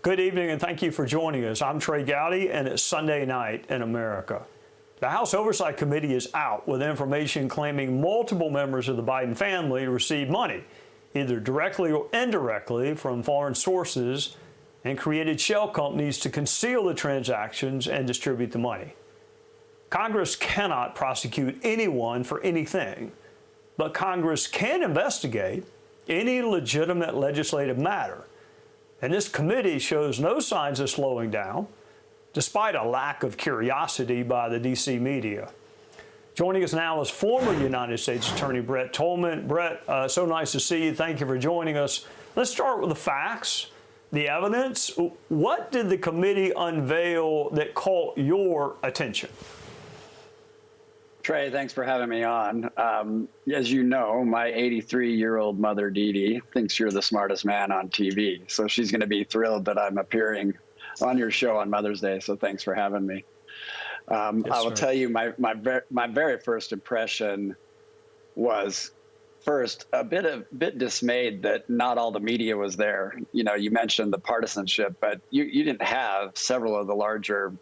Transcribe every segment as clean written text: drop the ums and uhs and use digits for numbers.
Good evening and thank you for joining us. I'm Trey Gowdy and it's Sunday night in America. The House Oversight Committee is out with information claiming multiple members of the Biden family received money, either directly or indirectly from foreign sources, and created shell companies to conceal the transactions and distribute the money. Congress cannot prosecute anyone for anything, but Congress can investigate any legitimate legislative matter. And this committee shows no signs of slowing down, despite a lack of curiosity by the D.C. media. Joining us now is former United States Attorney Brett Tolman. Brett, so nice to see you. Thank you for joining us. Let's start with the facts, the evidence. What did the committee unveil that caught your attention? Trey, thanks for having me on. As you know, my 83-year-old mother, Dee Dee, thinks you're the smartest man on TV. So she's going to be thrilled that I'm appearing on your show on Mother's Day. So thanks for having me. I will tell you, my very first impression was first a bit dismayed that not all the media was there. You know, you mentioned the partisanship, but you didn't have several of the larger,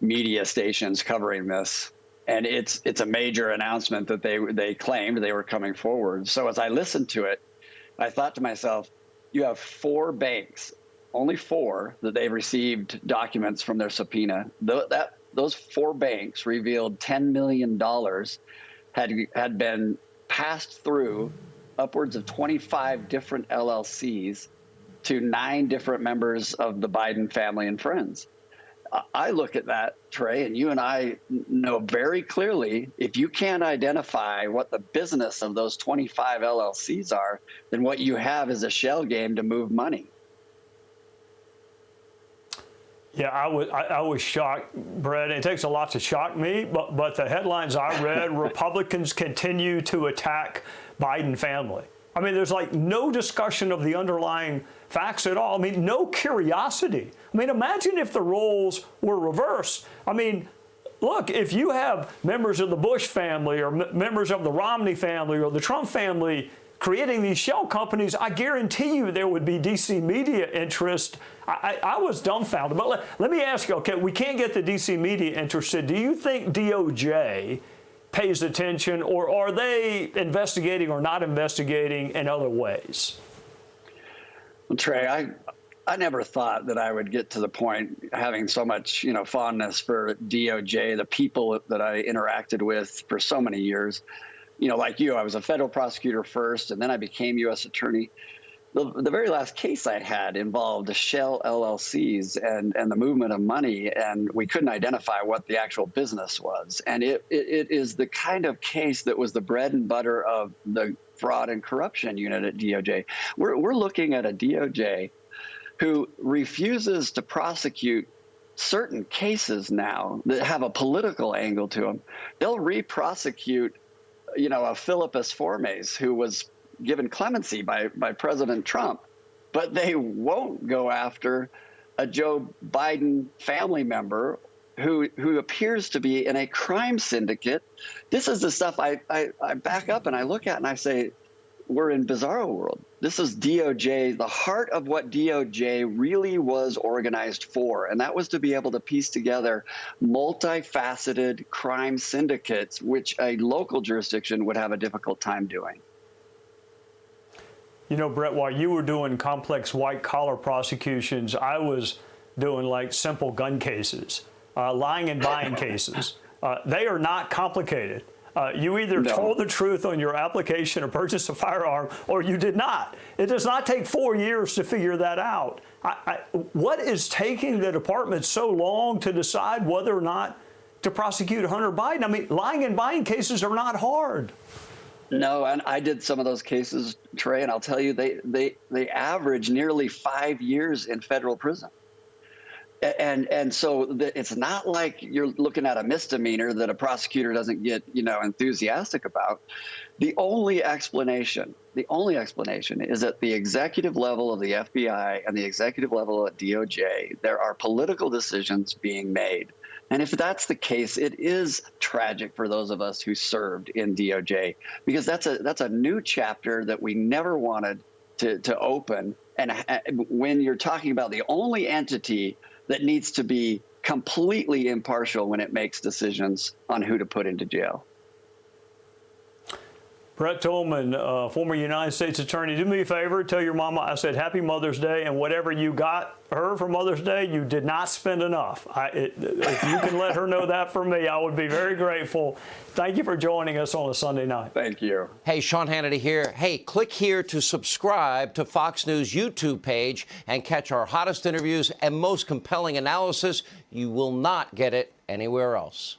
media stations covering this. And it's a major announcement that they claimed they were coming forward. So as I listened to it, I thought to myself, you have 4 banks, only 4, that they've received documents from their subpoena. Those 4 banks revealed $10 million had been passed through upwards of 25 different LLCs to 9 different members of the Biden family and friends. I look at that, Trey, and you and I know very clearly, if you can't identify what the business of those 25 LLCs are, then what you have is a shell game to move money. Yeah, I was shocked, Brett. It takes a lot to shock me, but the headlines I read, Republicans continue to attack Biden family. I mean, there's like no discussion of the underlying facts at all. I mean, no curiosity. I mean, imagine if the roles were reversed. I mean, look, if you have members of the Bush family or members of the Romney family or the Trump family creating these shell companies, I guarantee you there would be D.C. media interest. I was dumbfounded. But let me ask you, okay, we can't get the D.C. media interested. Do you think DOJ pays attention, or are they investigating or not investigating in other ways? Well, Trey, I never thought that I would get to the point having so much, fondness for DOJ, the people that I interacted with for so many years. Like you, I was a federal prosecutor first, and then I became U.S. attorney. The very last case I had involved the shell LLCs and the movement of money, and we couldn't identify what the actual business was. And it is the kind of case that was the bread and butter of the fraud and corruption unit at DOJ. We're looking at a DOJ who refuses to prosecute certain cases now that have a political angle to them. They'll re-prosecute, a Philippus Formes who was given clemency by President Trump, but they won't go after a Joe Biden family member who appears to be in a crime syndicate. This is the stuff I back up and I look at and I say, we're in bizarro world. This is DOJ, the heart of what DOJ really was organized for, and that was to be able to piece together multifaceted crime syndicates, which a local jurisdiction would have a difficult time doing. Brett, while you were doing complex white-collar prosecutions, I was doing like simple gun cases, lying and buying cases. They are not complicated. You either told the truth on your application to purchase a firearm or you did not. It does not take 4 years to figure that out. What is taking the department so long to decide whether or not to prosecute Hunter Biden? I mean, lying and buying cases are not hard. No, and I did some of those cases, Trey, and I'll tell you, they average nearly 5 years in federal prison. And so it's not like you're looking at a misdemeanor that a prosecutor doesn't get, enthusiastic about. The only explanation is at the executive level of the FBI and the executive level at DOJ, there are political decisions being made. And if that's the case, it is tragic for those of us who served in DOJ, because that's a new chapter that we never wanted to open And when you're talking about the only entity that needs to be completely impartial when it makes decisions on who to put into jail. Brett Tolman, former United States Attorney, do me a favor, tell your mama I said Happy Mother's Day, and whatever you got her for Mother's Day, you did not spend enough. If you can let her know that for me, I would be very grateful. Thank you for joining us on a Sunday night. Thank you. Hey, Sean Hannity here. Hey, click here to subscribe to Fox News YouTube page and catch our hottest interviews and most compelling analysis. You will not get it anywhere else.